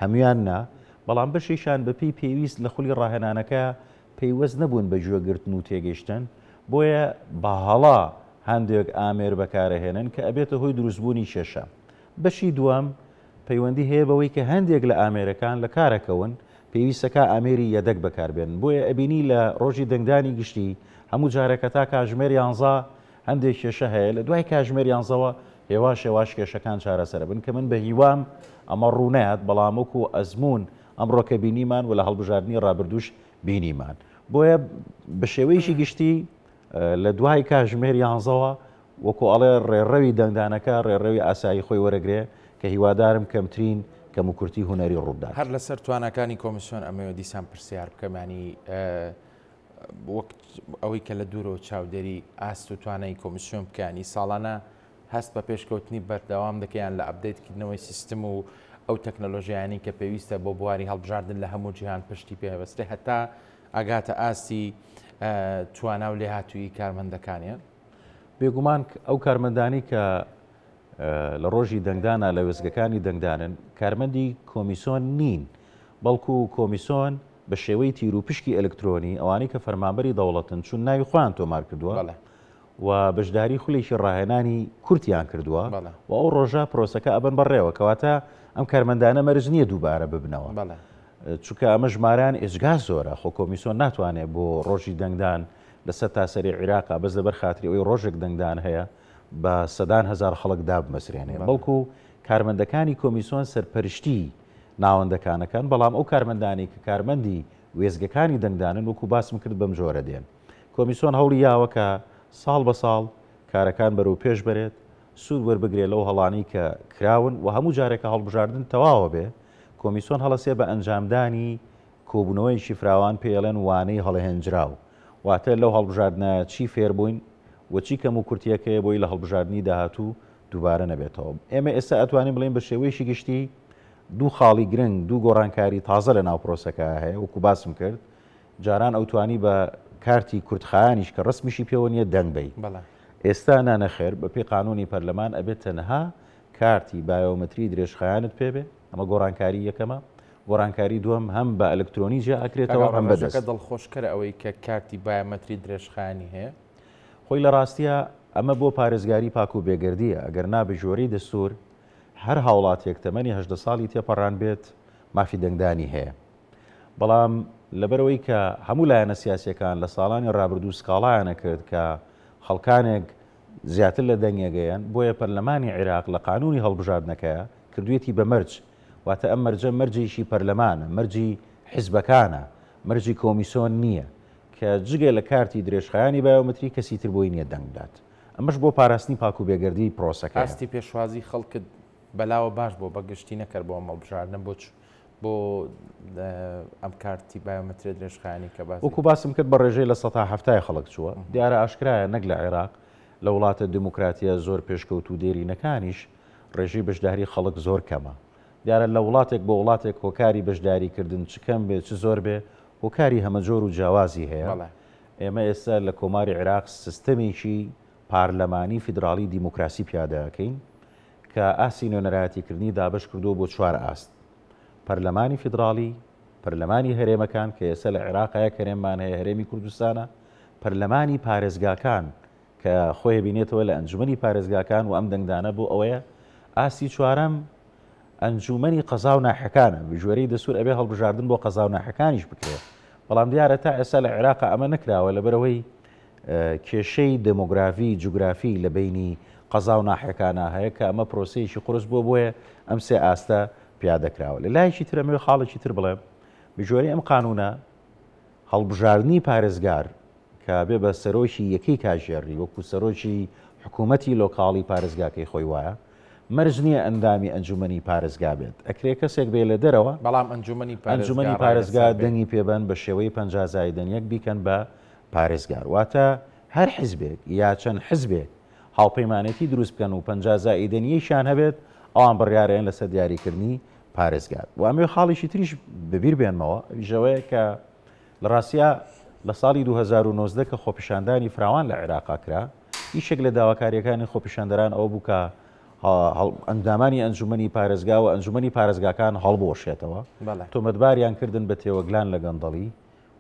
هەمویان نا بەڵام بەشیشان بەپی پێویست لە خولی ڕاهێنانەکە پەیوەست نەبوون بە گوێگرتن و تێگەیشتن بۆیە بە هەڵا هەندێک ئامێر بەکارەهێنن کە ئەبێتە هۆی دروستبوونی کێشە. بەشی دووەم پەیوەندی هەیە بەوەی کە هەندێک لە ئامێرەکان لە کارەکەون پێویستەکە ئامێری یەدەک بەکاربێن بۆیە ئەبینی لە ڕۆژی دەنگدانی گشتی هەموو جارێکە تا کاژمێر 11 هەندێک کێشە هەیە لە دوای کاژمێر 11ەوە هێواش هێواش کێشەکان چارەسەر بن کە من بە هیوام ئەمە ڕوونەیەات بەڵام وەکو ئەزمون ئەمڕۆکە بینیمان و لە هەڵبژاردننی ڕابردوش بینیمان بۆیە بە شێوەیەشی گشتی لە دوای کاژمێر 11ەوە وەکو ئەڵێ ڕێڕەوی دەنگدانەکە ڕێڕەوی ئاسایی خۆی وەرەگرێ کە هیوادارم کەمترین کەم و کورتی هونەری ڕوودا هەر لەسەر توانەکانی کۆمیسیۆن ئەمەوە دیسان پرسیار بکەمانی وەک ئەوەی کە لە دوورەوە چاودێری ئاست و توانای کۆمیسیۆن بکانی ساڵانە هەست بە پێشکەوتنی بەردەوام دەکەیان لە ئەپدەیتکردنەوەی سیستم و ئەو تەکنەلۆژیانی کە پێویستە بۆ بواری هەڵبژاردن لە هەموو جیهان پشتی پێوەستێ هەتا ئاگاتە ئاستی توانا و لێهاتووی کارمەندەکانیان بێگومان ئەو کارمەندانی کە لە ڕۆژی دەنگدانە لە وێزگەکانی دەنگدانن کارمەندی کۆمیسیۆن نین بەڵکو کۆمیسیۆن بە شێوەی تیر و پشکی ئەلکترۆنی ئەوانەی کە فەرمانبەری دەوڵەتن چون ناوی خۆیان تۆمار کردووە و بەشداری خولێکی ڕاهێنانی کورتیان کردووە و ئەو ڕۆژە پرۆسەکە ئەبن بەڕێوە کەواتە ئەم کارمەندانە مەرج نییە دووبارە ببنەوە چونکە ئەمە ژماران ئێجگا زۆرە خۆ کۆمیسیۆن ناتوانێت بۆ ڕۆژی دەنگدان لەسەر تاسەری عێراق بەس لەبەر خاتری ئەوەی ڕۆژێک دەنگدان هەیە بە سەدان هزار خەڵک دابمەسرێنێ بەڵکو کارمەندەکانی کۆمیسیۆن سەرپەرشتی ناوەندەکانەکان بەڵام ئەو کارمەندانی کە کارمەندی وێزگەکانی دەنگدانن وەکو باسم کرد بەم جۆرە دێن کۆمیسیۆن هەوڵی یاوەکە ساڵ بە ساڵ کارەکان بەرەو پێش بێت سوود وەربگرێت لەو هەڵانی کە کراون و هەموو جارێکە هەڵبژاردن تەواوە بێ کۆمیسیۆن هەڵەسێ بە ئەنجامدانی کۆبوونەوەی شیفراوان پێڵێن وانەی هەڵەهێنجراو واتە لەو هەڵبژاردنە چی فێربووین و چی کەم و کورتیەکەیە بۆی لە هەڵبژاردننی داهاتوو دووبارە نەبێتەوە ئێمە ئێستا ئەتوانین بڵێن بە شێوەیەشی گشتی دوو خاڵی گرنگ دوو گۆڕانکاری تازە لە ناو پرۆسەکە هەیە وەکو باسم کرد جاران ئەوتوانی بە کارتی کورتخایانیش کە ڕسمیشی پێوە نیە دەنگ بی ئێستا نانەخێر بە پێی قانونی پەرلەمان ئەبێت تەنها کارتی بایۆمەتری درێژخایانت پێبێ ئەمە گۆڕانکاری یەکەمە گۆڕانکاری دووەم هەم بە ئەلکترۆنی جێ ئەکرێتەوە هەم بەدەست دڵخۆشکەرە ئەوەی کە کارتی بایۆمەتری درێژخایانی هەیە خۆی لە ڕاستیە ئەمە بۆ پارێزگاری پاک و بێگردیە ئەگەر نابێ ژۆرەی دەستور هەر هاوڵاتێک تەمەنی 18 ساڵی تێپەڕان بێت مافی دەنگدانی هەیە بەڵام لەبەرەوەی کە هەموو لایەنە سیاسیەکان لە ساڵانی ڕابردوو سکاڵایانە کرد کە خەڵکانێک زیاتر لە دەنگێگەیان بۆیە پەرلەمانی عێراق لە قانونی هەڵبژاردنەکەیە کردوێتی بە مەرج واتە ئەم مەرجە مەرجێکی پەرلەمانە مەرجی حیزبەکانە مەرجی کۆمیسیۆن نییە کە جگە لە کارتی درێژخایانی بایۆمەتری کەسی تر بۆی نییە دەنگدات ئەمەش بۆ پاراستنی پاک و بێگردی پرۆسەکە ئاستی پێشوازی خەڵکت بەلاوە باش بۆ بەگشتی نەکرد بۆ هەڵبژاردن بۆ ئەم کارتی بایۆمەتری درێژخایانی کە وەکو باسم کرد بە ڕێژەی لە 1970 خەڵک چووە دیارە ئاشکرایە نەک لە عێراق لە وڵاتە دموکراتیە زۆر پێشکەوت و دێرینەکانیش ڕێژەی بەشداری خەڵک زۆر کەمە دیارە لە وڵاتێک بۆ وڵاتێک هۆکاری بەشداریکردن چکەم بێ چ زۆر بێ هۆکاری هەمەجۆر و جیاوازی هەیە ئێمە ئێستا لە کۆماری عێراق سیستەمێکی پارلەمانی فیدراڵی دیموکراسی پیادەکەین کە ئاسی نوێنەرایەتیکردنی دابش کردو بۆ 4 ئاست پەرلەمانی فیدراڵی پەرلەمانی هەرێمەکان کە ئێستا لە عێراقەیە کەرێممان هەیە هەرێمی کوردستانە پەرلەمانی پارێزگاکان کە خۆی بینێتەوە لە ئەنجومەنی پارێزگاکان و ئەم دەنگدانە بۆ ئەوەیە ئاسی چوارەم ئەنجومەنی قەزا و ناحەکانە بژوەرەی دەسوور ئەبێ هەڵبژاردن بۆ قەزا و ناحەکانیش بکرێت بەڵام دیارە تا ئێستا لە عێراق ئەمە نەکراوە لەبەرەوەی کێشەی دەمۆگرافی جوگرافی لە بینی قەزا و ناحەکانە هەیە کە ئەمە پرۆسەیەکی قورس بۆیە ئەم سێ ئاستە پیادەکراوە لە لایەکی ترەمەوە خاڵێکی تر بڵێم بژوەری ئەم قانونە هەڵبژاردننی پارێزگار کە بێ بە سەرۆکی یەکەی کاژێڕی وەکو سەرۆکی حکوومەتی لۆکاڵی پارێزگاکەی خۆی وایە مەرج نییە ئەندامی ئەنجومەنی پارێزگا بێت. ئەکرێ کەسێک بێ لە دەرەوە بەڵام ئەنجومەنی پارێزگا دەنگی پێبەن بە شێوەی 50 زائیدەن یەک بیکەن بە پارێزگار. واتە هەر حیزبێک یا چەند حیزبێک هاوپەیمانێتی دروست بکەن و 50 زائیدەنیەیشان هەبێت ئەوان بڕیارەیەن لەسەر دیاریکردنی پارێزگار. و ئەمێ خاڵیشی تریش ببیر بێنمەوە ژەوەیە کە لە ڕاستیا لە ساڵی 2019 کە خۆپیشاندانی فراوان لە عێراقا کرا هیچێک لە داواکاریەکانی خۆپیشاندەران ئەو بوو کە ئەندامانی ئەنجومەنی پارێزگا و ئەنجومەنی پارێزگاکان هەڵبۆشێتەوە تۆمەتباریان کردن بە تێوەگلان لە گەندەڵی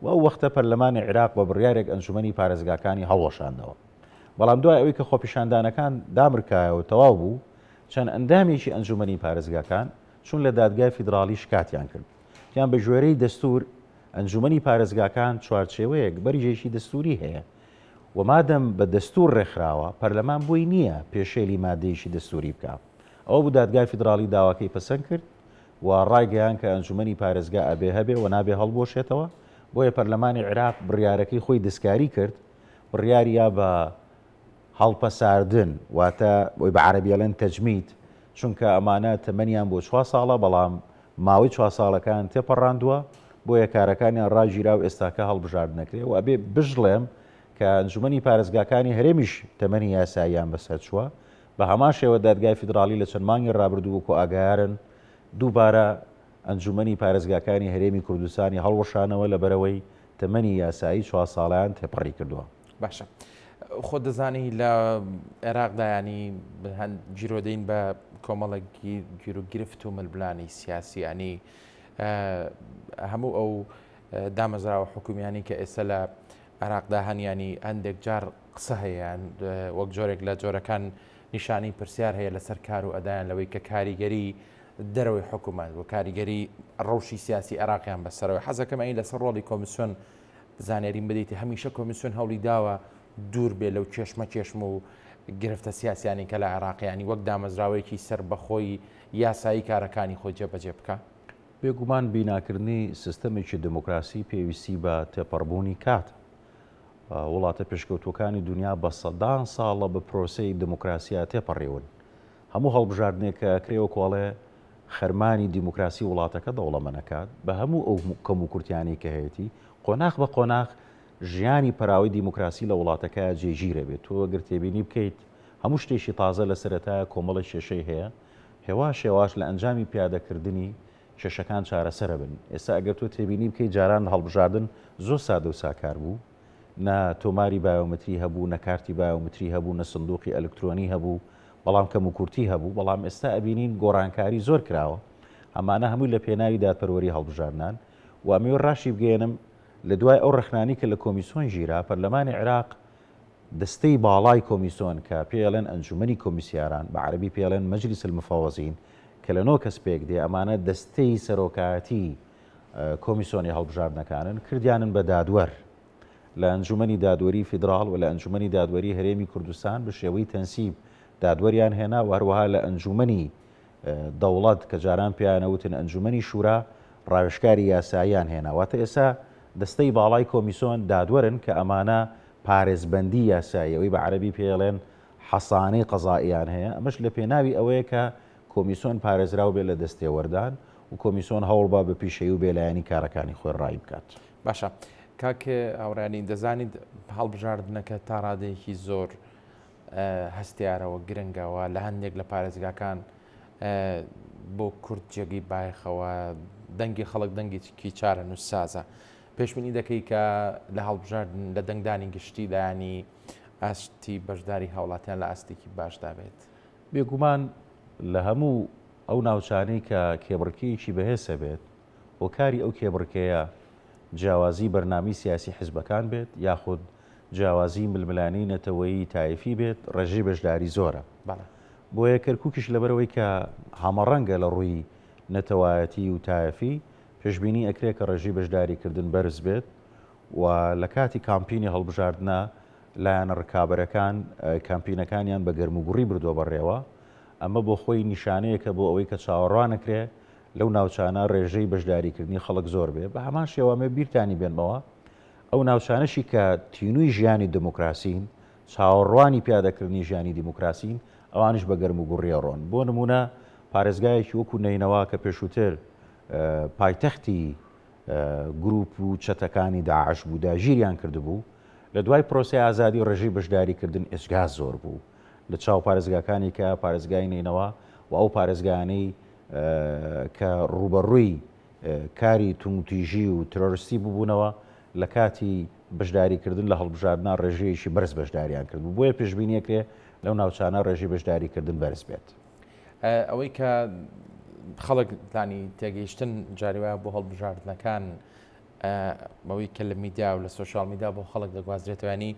و ئەو وەختە پەرلەمانی عێراق بە بڕیارێک ئەنجومەنی پارێزگاکانی هەڵۆشاندەوە. بەڵام دوای ئەوەی کە خۆپیشاندانەکان دامرکایەوە تەواو بوو چەند ئەندامێکی ئەنجومەنی پارێزگاکان چون لە دادگای فیدراڵی شکاتیان کرد یان بە ژێرەی دەستور ئەنجومەنی پارێزگاکان چوارچێوەیەک بەریژێکی دەستوری هەیە و مادەم بە دەستور ڕێکخراوە پەرلەمان بۆی نییە پێشێلی مادەیەکی دەستوری بکات. ئەوە بوو دادگای فیدراڵی داواکەی پەسەند کرد و ڕایگەیان کە ئەنجومەنی پارێزگا ئەبێ هەبێ و نابێ هەڵبۆشێتەوە بۆیە پەرلەمانی عێراق بڕیارەکەی خۆی دەستکاری کرد بڕیاریا بە هەڵپەساردن واتە بۆی بە عەرەبیەڵێن تەجمید چونکە ئەمانە تەمەنیان بۆ 4 ساڵە بەڵام ماوەی 4 ساڵەکان تێپەڕاندووە بۆیە کارەکانیان ڕاگیرا و ئێستاکە هەڵبژارد نەکرێ و ئەبێ بژڵێم کە ئەنجومەنی پارێزگاکانی هەرێمیش تەمەنی یاساییان بەسەر چووە بە هەمان شێوە دادگای فیدراڵی لە چەند مانگی ڕابردوو وەکو ئاگایارن دووبارە ئەنجومەنی پارێزگاکانی هەرێمی کوردستانی هەڵوەشانەوە لە بەرەوەی تەمەنی یاسایی 4 ساڵیان تێپەڕی کردووە. باشە خۆ دەزانی لە عێراقدا ینی گیرۆدەین بە کۆمەڵێکی گیر و گرفت و ملبلانی سیاسی ینی هەموو ئەو دامەزراوە حکومیانی کە ئێستا لە عێراقدا هەنیانی هەندێک جار قسە هەیەیان وەک جۆرێک لە جۆرەکان نیشانی پرسیار هەیە لەسەر کار و ئەدایان لەوەی کە کاریگەری دەرەوەی حکوومەت و کاریگەری ڕەوشی سیاسی عێراقیان بەسەرەوەی حەزەکەم ئەی لەسەر ڕۆڵی کۆمیسیۆن زانێریم بدەیت هەمیشە کۆمیسیۆن هەوڵی داوە دوور بێ لەو چێشمە و گرفتە سیاسیانی کە لە عێراقیانی وەک دامەزراوەیەکی سەر بەخۆی یاسایی کارەکانی خۆی جێبەجێ بکە. بێگومان بیناکردنی سیستەمێکی دموکراسی پێویستی بە تێپەڕبوونی کات. وڵاتە پێشکەوتوەکانی دنیا بە سەدان ساڵە بە پرۆسەی دموکراسیا تێپەڕێون. هەموو هەڵبژاردنێک کە کرێوە کۆڵێ خەرمانی دیموکراسی وڵاتەکە دەوڵەمەنەکات بە هەموو ئەو کەم و کورتیانی کە هەیەی قۆناغ بە قۆناغ ژیانی پەراوی دیموکراسی لە وڵاتەکە جێگیرە بێت. تۆ ئەگەر تێبینی بکەیت هەموو شتێکی تازە لە سەرەتایە کۆمەڵی شێشەی هەیە هێواش لە ئەنجامی پیادەکردنی شێشەکان چارەسەرە بن. ئێستا ئەگەر تۆ تێبینی بکەیت جاران هەڵبژاردن زۆر سادە و ساکار بوو نە تۆماری بایۆمەتری هەبوو نە کارتی بایۆمەتری هەبوو نە سندوقی ئەلکترۆنی هەبوو بەڵام کەم و کورتی هەبوو بەڵام ئێستا ئەبینین گۆڕانکاری زۆر کراوە ئەمانە هەمووی لە پێناوی دادپەروەری هەڵبژاردنان و ئەمێ ڕاشی بگەێنم لە دوای ئەو ڕخنانی کە لە کۆمیسیۆن ژیرا پەرلەمانی عێراق دەستەی باڵای کۆمیسیۆن کە پێڵێن ئەنجومەنی کۆمیسیاران بە عەرەبی پێڵێن مەجلیس المفەوەزین کە لە 9 کەس پێک دێ ئەمانە دەستەی سەرۆکایەتی کۆمیسیۆنی هەڵبژاردنەکانن کردیانن بە دادوەر لە ئەنجومەنی دادوەری فیدراڵ و لە ئەنجومەنی دادوەری هەرێمی کوردستان بە شێوەی تەنسیب دادوەریان هێنا و هەروەها لە ئەنجومەنی دەوڵەت کە جاران پێیانەوتن ئەنجومەنی شورا ڕاوێژکاری یاساییان هێنا. واتە ئێستا دەستەی باڵای کۆمیسیۆن دادوەرن کە ئەمانە پارێزبەندی یاساییەوەی بە عەرەبی پێڵێن حەسانەی قەزائیان هەیە ئەمەش لە پێناوی ئەوەیە کە کۆمیسیۆن پارێزراو بێت لە دەستێوەردان و کۆمیسیۆن هەوڵ بە بەپیشەیی و بێلایەنی کارەکانی خۆی ڕای بکات. باشە کاکە ئەوڕانی دەزانیت هەڵبژاردنەکە تا ڕادەیەکی زۆر هەستیارەوە گرنگەوە لە هەندێک لە پارێزگاکان بۆ کورد جێگەی بایخەوە دەنگی خەڵک دەنگێکی چارە نووسسازە پێشبینی دەکەی کە لە هەڵبژاردن لە دەنگدانی گشتی دایانی ئاستی بەشداری هاوڵاتیان لە ئاستێکی باشدا بێت. بێگومان لە هەموو ئەو ناوچانەی کە کێبڕکەیەکی بەهێسە بێت هۆکاری ئەو کێبڕکەیە جیاوازی بەرنامی سیاسی حیزبەکان بێت یاخود جیاوازی ململانی نەتەوەیی تایفی بێت ڕێژەی بەشداری زۆرە. بۆیە کەرکووکیش لەبەرەوەی کە هەمەڕەنگە لە ڕووی نەتەوایەتی و تایفی پێشبینی ئەکرێت کە ڕێژەی بەشداریکردن بەرز بێت و لە کاتی کامپینی هەڵبژاردنە لایەنە ڕکابەرەکان کامپینەکانیان بە گەرموگوڕی بردووە بەڕێوە ئەمە بۆ خۆی نیشانەیەکە بۆ ئەوەی کە چاوەڕوانەکرێ لەو ناوچانە ڕێژەی بەشداریکردنی خەڵک زۆر بێ بە هەمان شێوەمە بیرتانی بێنمەوە ئەو ناوچانەشی کە تینووی ژیانی دموکراسین چاوەڕوانی پیادەکردنی ژیانی دیموکراسین ئەوانش بە گەرم و گوڕێڕۆن. بۆ نمونە پارێزگایەکی وەکو نینەوە کە پێشووتر پایتەختی گروپ و چەتەکانی داعش بوو داگیریان کردبوو، لە دوای پرۆسی ئازادی و ڕێژەی بەشداریکردن ئێسگا زۆر بوو لە چاو پارێزگاکانی کە پارێزگای نینەوە و ئەو پارێزگانەی کە ڕوبەڕووی کاری تونتیژی و ترۆریستی ببوونەوە لە کاتی بەشداریکردن لە هەڵبژاردننا ڕێژەیەکی بەرز بەشداریان کرد بوو. بۆیە پێشبینیەکرێ لەو ناوچانە ڕێژەی بەشداریکردن بەرز بێت. ئەوەی کە خەڵک دانی تێگەیشتن جاریوایە بۆ هەڵبژاردنەکان ئەوەی کە لە میدیا و لە سوۆشال میدیا بۆ خەڵک دەگوازرێتوانی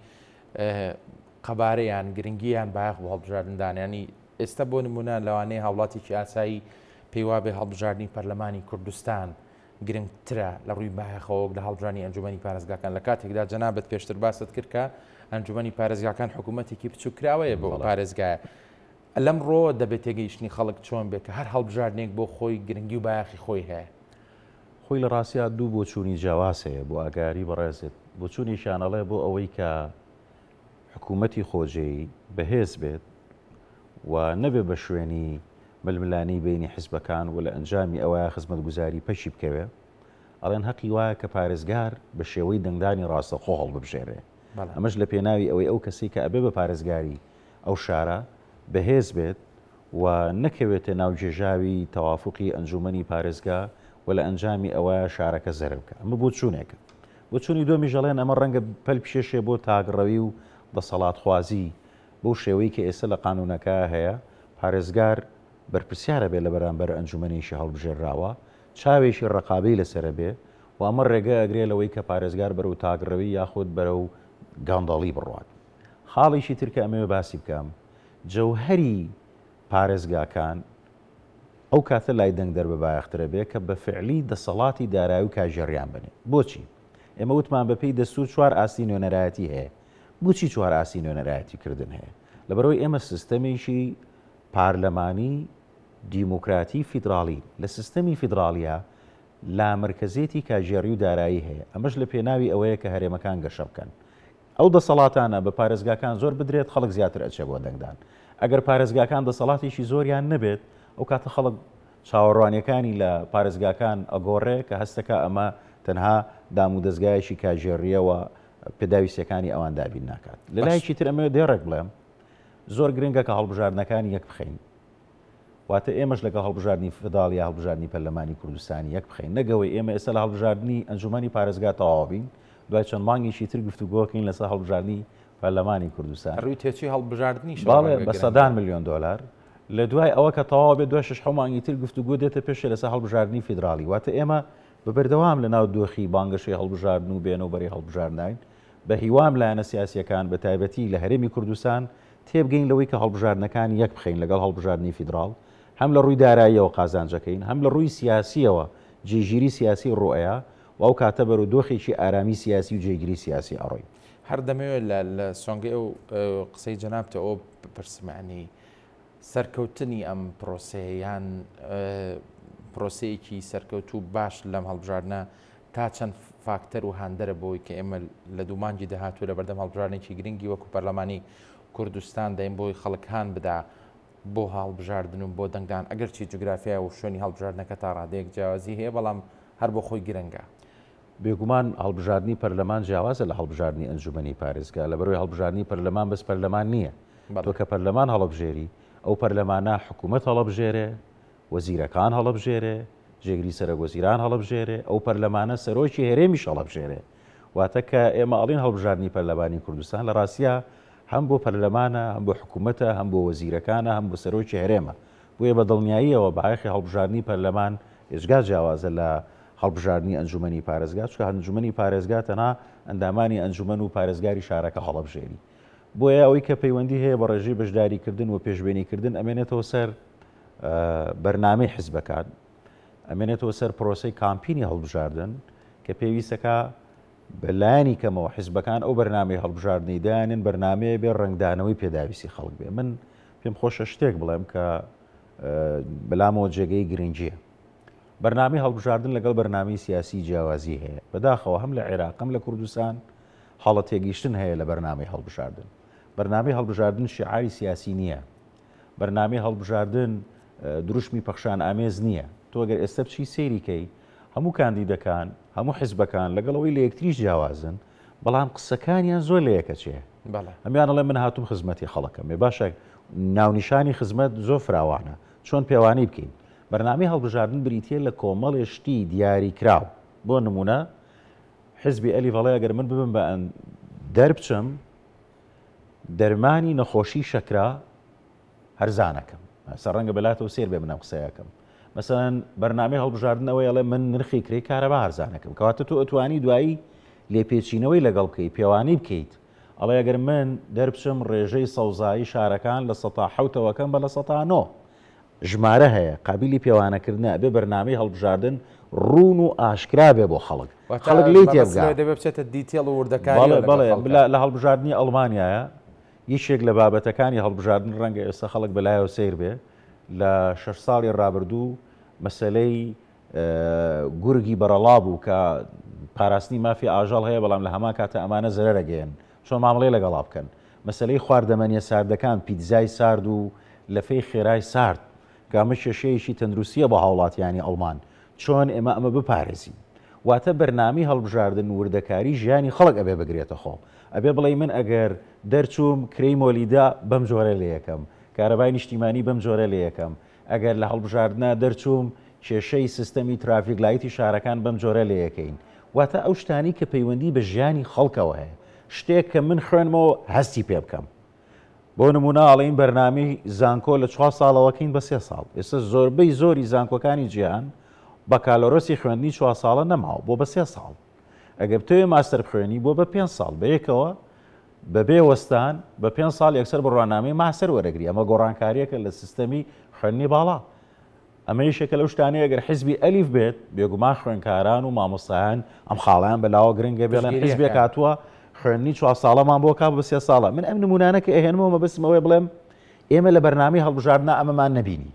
قەبارەیان گرنگیان بایەخ بۆ هەڵبژاردندانیانی ئێستا بۆ نمونە لەوانەیە هاوڵاتێکی ئاسایی پێیوا بێ هەڵبژاردننی پەرلەمانی کوردستان گرنگترە لە ڕووی بایەخەوە لە هەڵبژاردننی ئەنجومەنی پارێزگاکان لە کاتێکدا جەنابەت پێشتر باست کرد کە ئەنجومەنی پارێزگاکان حکوومەتێکی بچوو کراوەیە بۆ پارێزگایە. لەم ڕۆ دەبێت تێگەیشتنی خەڵک چۆن بێت کە هەر هەڵبژاردنێک بۆ خۆی گرنگی و بایەخی خۆی هەیە. خۆی لە ڕاستیا دوو بۆچوونی جیاواز هەیە بۆ ئاگاری بەڕێزێت. بۆچوونی شانەڵێ بۆ ئەوەی کە حکوومەتی خۆجێی بەهێز بێت و نەبێ بە شوێنی ململانی بینی حیزبەکان و لە ئەنجامی ئەوەیە خزمەتگوزاری پەشی بکەوێ. ئەڵێن هەقی وایە کە پارێزگار بە شێوەی دەنگدانی ڕاستەخۆ هەڵببژێرێ. ئەمەش لە پێناوی ئەوەی ئەو کەسی کە ئەبێ بە پارێزگاری ئەو شارە بەهێز بێت و نەکەوێتە ناو جێژاوی تەوافقی ئەنجومەنی پارێزگا و لە ئەنجامی ئەوە شارەکە زەرە بکە. ئەمە بۆ چوونێکە. بۆ چوونی دۆمی ژەڵێن ئەمە ڕەنگە پەلپشێشێ بۆ تاگڕەوی و دەسەڵاتخوازی بۆ شێوەی کە ئێستا لە قانونەکە هەیە پارێزگار بەرپرسیارە بێ لە بەرامبەر ئەنجومەنیشی هەڵبژێراوە چاوێکی ڕقابەی لەسرە بێ و ئەمە ڕێگە ئەگرێ لەوەی کە پارێزگار بەرەو تاگڕەوی یاخود بەرەو گانداڵی بڕوات. خاڵیشی ترکە ئەمێ باسی بکەم جەوهەری پارێزگاکان ئەو کاتە لای دەنگ دەر بە بایەخترە بێ کە بە فعلی دەسەڵاتی دارایی و کاژێڕیان بنێ. بۆچی؟ ئێمە وتمان بەپێی دەستور 4 ئاسی نوێنەرایەتی هەیە. بۆچی 4 ئاسی نوێنەرایەتی کردن هەیە؟ لەبەرەوەی ئێمە سیستەمێکی پارلەمانی دیموکراتی فیدراڵی لە سیستەمی فیدراڵیە لامرکزێتی کاژێڕی و دارایی هەیە. ئەمەش لە پێناوی ئەوەیە کە هەرێمەکان گەشە بکەن. ئەو دەسەڵاتانە بە پارێزگاکان زۆر بدرێت خەڵک زیاتر ئەچێ بۆ دەنگدان. ئەگەر پارێزگاکان دەسەڵاتێکی زۆریان نەبێت ئەو کاتە خەڵک چاوەڕوانیەکانی لە پارێزگاکان ئەگۆڕێ کە هەستەکە ئەمە تەنها دام و دەستگایەکی کاژێڕیەوە پێداویستەکانی ئەوان دابین ناکات. لە لایەکی تر ئەمە دێڕێک بڵێم زۆر گرنگە کە هەڵبژاردنەکانی یەک بخەین. واتە ئێمەش لەگەڵ هەڵبژاردننی فداڵ یا هەڵبژاردننی پەرلەمانی کوردستانی یەک بخەین نەگەوەی ئێمە ئێستا لە هەڵبژاردننی ئەنجومەنی پارێزگا تەواو بین دوای چەند مانگێکی تر گفتوگۆکەین لەسەر هەڵبژاردننی پەرلەمانی کوردستان. ڕووی تێچووی هەڵبژاردننی باڵێ بە سەدان ملیۆن دلار لە دوای ئەوە کە تەواو بێت دوای 6 مانگی تر گفتوگۆ دێتە پێش لەسەر هەڵبژاردننی فیدراڵی. واتە ئێمە بە بەردەوام لە ناو دۆخی بانگەشەی هەڵبژاردن و بێنەوبەری هەڵبژاردنین بە هیوام لایەنە سیاسیەکان بە تایبەتی لە هەرێمی کوردستان تێبگەین لەوەی کە هەڵبژاردنەکان یەک بخەین لەگەڵ هەڵبژاردننی فیدراڵ هەم لە ڕووی داراییەوە قازانجەکەین هەم لە ڕووی سیاسیەوە جێگیری سیاسی ڕوئەیە و ئەو کاتە بەرەو دۆخێکی ئارامی سیاسی و جێگیری سیاسی ئەڕۆی. هەر دەمەوێت لە سۆنگی ئەو قسەی جەنابتە ئەو پرسمانی سەرکەوتنی ئەم پرۆسەیان پرۆسەیەکی سەرکەوتوو باش لەم هەڵبژاردنە تا چەند فاکتەر و هاندەرە بۆی کە ئێمە لە دوومانگی داهاتوو لە بەردەم هەڵبژاردنێکی گرنگی وەکو پەرلەمانی کوردستان دەین بۆی خەڵکان بدا بۆ هەڵبژاردن و بۆ دەنگدان ئەگەرچی جوگرافیا و شوێنی هەڵبژاردنەکە تا ڕادەیەک جیاوازی هەیە بەڵام هەر بۆ خۆی گرنگە. بێگومان هەڵبژاردننی پەرلەمان جیاوازە لە هەڵبژاردننی ئەنجومەنی پارێزگا لەبەرەوەی هەڵبژاردننی پەرلەمان بەس پەرلەمان نییە. تۆ کە پەرلەمان هەڵبژێری ئەو پەرلەمانە حکوومەت هەڵبژێرێ وەزیرەکان هەڵبژێرێ جێگری سەرۆکوەزیران هەڵبژێرێ ئەو پەرلەمانە سەرۆکی هەرێمیش هەڵبژێرێ. واتە کە ئێمە ئەڵین هەڵبژاردننی پەرلەمانی کوردستان لە ڕاستیە هەم بۆ پەرلەمانە هەم بۆ حکوومەتە هەم بۆ وەزیرەکانە هەم بۆ سەرۆکی هەرێمە. بۆیە بە دڵنیاییەوە بەعاخی هەڵبژاردننی پەرلەمان ئێجگا جیاوازە لە هەڵبژاردننی ئەنجومەنی پارێزگا چکە ئەنجومەنی پارێزگا تەنها ئەندامانی ئەنجومەن و پارێزگاری شارەکە هەڵبژێری. بۆیە ئەوەی کە پەیوەندی هەیە بە ڕێژەی بەشداریکردن و پێشبێنیکردن ئەمێنێتەوە سەر بەرنامەی حیزبەکان ئەمێنێتەوە سەر پرۆسەی کامپینی هەڵبژاردن کە پێویستەکە بەلایانی کەمەوە حیزبەکان ئەو بەرنامەی هەڵبژاردننی دایانن بەرنمەیە بێ ڕنگدانەوەی پێداویستی خەڵک بێ. من پێم خۆشە شتێک بڵێم کە بەلامەوە جێگەی گرنگیە. بەرنامەی هەڵبژاردن لەگەڵ بەرنامەی سیاسی جیاوازی هەیە بەداخەوە هەم لە عێراق هەم لە کوردستان حاڵەت تێگەیشتن هەیە لە بەرنامەی هەڵبژاردن. بەرنامەی هەڵبژاردن شیعاری سیاسی نییە، بەرنامەی هەڵبژاردن دروشمی پەخشان ئامێز نییە. تۆ ئەگەر ئێستا بچی سەیریکەی هەموو کاندیدەکان هەموو حیزبەکان لەگەڵەوەی لە یەکتریش جیاوازن، بەڵام قسەکانیان زۆر لە یەکە چێ. ئەمیانەڵێ من هاتووم خزمەتی خەڵکم، ێ باشە ناونیشانی خزمەت زۆر فراوانە، چۆن پێوانی بکەین. بەرنامەی هەڵبژاردن بریتە لە کۆمەڵێ شتی دیاری کراو. بۆ نمونە حزبی ئەلیڤەڵەیە ئەگەر من ببم بە دەربچم دەرمانی نەخۆشی شەکرا هەرزانەکەم، سەرڕەنگە بەلاتەوە سێر بێ منم قسەیەکەم. مەسەڵەن بەرنامەی هەڵبژاردنەوەی ئەڵێ من نرخی کرێ کارەبا هەرزانەکەم، کەواتە تۆ ئەتوانی دوایی لێپێچینەوەی لەگەڵ بکەیت، پێوانی بکەیت. ئەڵێ ئەگەر من دەربچم ڕێژەی سەوزایی شارەکان لە ١٧ەوەکەم بە لە ١٠٩ ژمارە هەیە قابلی پێوانەکردنە بێ بەرنامەی هەڵبژاردن ڕوون و ئاشکرا بێ بۆ خەڵک. خەڵک لی تێبگات بچێتە دیتێڵ و وردەکاری. لە هەڵبژاردننی ئەڵمانیایە یەکێک لە بابەتەکانی هەڵبژاردن ڕەنگە ئێستا خەڵک بەلایەوە سیر بێ لە 6 ساڵی ڕابردوو مەسەلەی گورگی بەرەڵا بوو کە پاراستنی مافی ئاژەڵ هەیە، بەڵام لە هەمان کاتە ئەمانە زەرەرەگەیەن چۆن مامەڵەی لەگەڵا بکەن. مەسەلەی خواردەمەنیە ساردەکان، پیتزای سارد و لەفەی خێرای سارد کە ئەمە کێشەیەکی تەندروستیە بە هاوڵاتیانی ئەڵمان، چۆن ئێمە ئەمە بپارێزین. واتە بەرنامی هەڵبژاردن وردەکاری ژیانی خەڵک ئەبێ بگرێتە خۆ، ئەبێ بڵێ من ئەگەر دەرچووم کرەی مۆلیدا بەم جۆرە لە یەکەم، کارەبای نیشتیمانی بەم جۆرە لە یەکەم، ئەگەر لە هەڵبژاردنە دەرچووم کێشەی سیستەمی ترافیک لایتی شارەکان بەم جۆرە لە یەکەین. واتە ئەو شتانی کە پەیوەندی بە ژیانی خەڵکەوە هەیە، شتێک کە من خوێنمەوە هەستی پێ بکەم. بۆ نمونە ئاڵین بەرنامی زانکۆ لە 4 ساڵەوەکەین بە 3 ساڵ. ئێستا زۆربەی زۆری زانکۆکانی جیهان بە کالۆرۆسی خوێندنی 4 ساڵە نەماوە بۆ بە 3 ساڵ. ئەگەر توێ ماستەر بخوێنی بۆ بە 5 ساڵ بەیەکەوە بەبێ وەستان بە 5 ساڵ یەکسەر بڕوانامەی ماستەر وەرەگری. ئەمە گۆڕانکاریەکە لە سیستەمی خوێندنی باڵا. ئەمە یەکێکە لەو شتانەیە ئەگەر حیزبی ئەلیف بێت بێگومان خوێنکاران و مامۆستایان ئەم خاڵیان بەلاوە گرنگە بێڵێن حیزبێک هاتووە خوێندنی 4 ساڵەمان بۆ کا بە 3 ساڵە. من ئەم نمونانە کە ئەهێنمەوە مەبەستمەوەی بڵێم ئێمە لە بەرنامەی هەڵبژاردنە ئەمەمان نەبینی.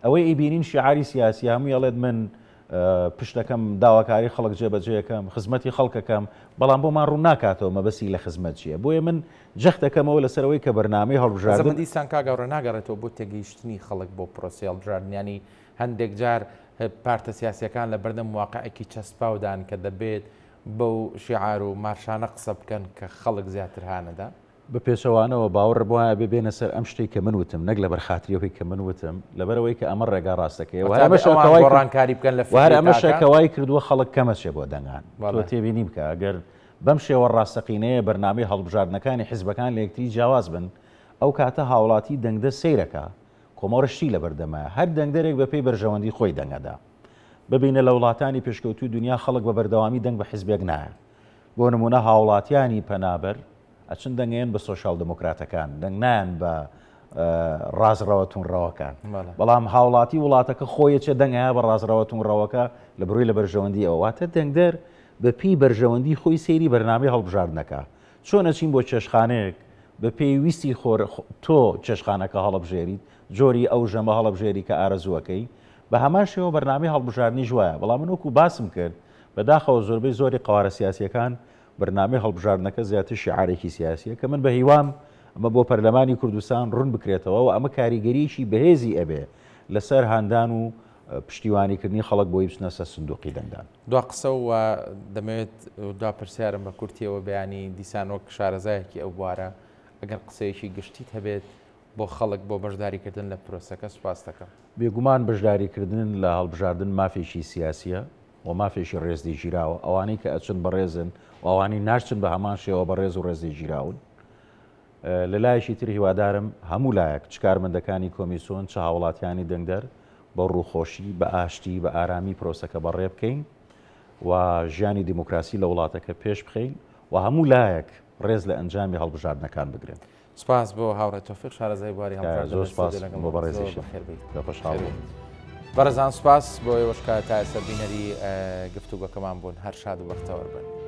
ئەوەی ئیبینین شیعاری سیاسی هەمووی ئەڵێت من پشتەکەم داواکاری خەڵک جێبەجێەکەم، خزمەتی خەڵکەکەم، بەڵام بۆمان ڕوون ناکاتەوە مەبەستی لە خزمەت چیە. بۆیە من جەختەکەمەوە لەسەرەوەی کە بەرنامەی هەڵبژاردن دیسان کاگەڕە ناگەڕێتەوە بۆ تێگەیشتنی خەڵک بۆ پرۆسی هەڵبژاردنیانی هەندێک جار پارتە سیاسیەکان لە بەردەم واقعێکی چەسپاودان کە دەبێت بەو شیعار و مارشانە قسە بکەن کە خەڵک زیاتر هانەدا. بە پێچەوانەوە باوەڕ بووە بێنە سەر ئەم شتێک کە من وتم، نەک لە بەرخاتریەوەی کە من وتم، لەبەرەوەی کە ئەمە ڕێگا ڕاستەکەی ڕانکاری بکەن لە ئەمەشەکەوای کردووە خەڵک کەمەچێ بۆ دەنگان. تۆ تێبینی بکە ئەگەر بەم شێوە ڕاستەقینەیە بەرنامەی هەڵبژاردنەکانی حیزبەکان لە یەکتری جیاواز بن، ئەو کاتە هاوڵاتی دەنگدە سەیرەکە کۆمەڕشتی لە بەردەمایە، هەر دەنگدەرێک بە پێی بەرژەوەندی خۆی دەنگەدا. ببینە لە وڵاتانی پێشکەوتوی دنیا خەڵک بە بەردەوامی دەنگ بە حیزبێک نایە. بۆ نمونە هاوڵاتیانی پەنابەر ئەچن دەنگێن بە سۆشال دموکراتەکان، دەنگ نایەن بە ڕازڕەوەتونڕەوەکان. بەڵام هاوڵاتی وڵاتەکە خۆیەکێ دەنگەیە بە ڕازڕەوەتونڕەوەکە لە بڕووی لە بەرژەوەندی ئەواتە دەنگدەر بە پێی بەرژەوەندی خۆی سەیری بەرنامەی هەڵبژاردنەکە. چۆن ئەچین بۆ چێشخانەیەک بە پێویستی تۆ چێشخانەکە هەڵبژێریت، جۆری ئەو ژەمە هەڵبژێری کە ئارەزووەکەی، بە هەمان شێوە بەرنامەی هەڵبژاردننی ژوایە. بەڵام من وەکو باسم کرد بەداخەوە زۆربەی زۆری قوارە سیاسیەکان بەرنامەی هەڵبژاردنەکە زیاتر شیعارێکی سیاسیە کە من بە هیوام ئەمە بۆ پەرلەمانی کوردستان ڕوون بکرێتەوە و ئەمە کاریگەریشی بەهێزی ئەبێ لەسەر هاندان و پشتیوانیکردنی خەڵک بۆی بچنە سەر سندوقی دەنگدان. دوا قسە و دەمەوێت دوا پرسیارم بە کورتیەوە بەیانی دیسان وەک شارەزایەکی ئەو بوارە ئەگەر قسەیەکی گشتیت هەبێت بۆ خەڵک بۆ بەشداریکردن لە پرۆسەکە سوپاس دەکەم. بێگومان بەشداریکردن لە هەڵبژاردن مافێکی سیاسیە و مافێکی ڕێزی ژیراوە، ئەوانەی کە ئەچن بەڕێزن و ئەوانی ناچن بە هەمان شێوە بەڕێز و ڕێزی ژیراون. لە لایەکی تر هیوادارم هەموو لایەک چکارمەندەکانی کۆمیسیۆن چه هاوڵاتیانی دەنگدەر بە ڕووخۆشی بە ئاشتی بە ئارامی پرۆسەکە بەڕێ بکەین و ژیانی دیموکراسی لە وڵاتەکە پێش بخەین و هەموو لایەک ڕێز لە ئەنجامی هەڵبژاردنەکان بگرن. سپاس بۆ هاوڕێ تۆفیق شارەزای بواری زۆر سپاس بۆ بەڕێزیشی خێربێت. بەڕێزان سپاس بۆ ئێوەش کە تا ئێستا بینەری گفتوگۆکەمان بوون، هەر شاد و بەختەوەر بن.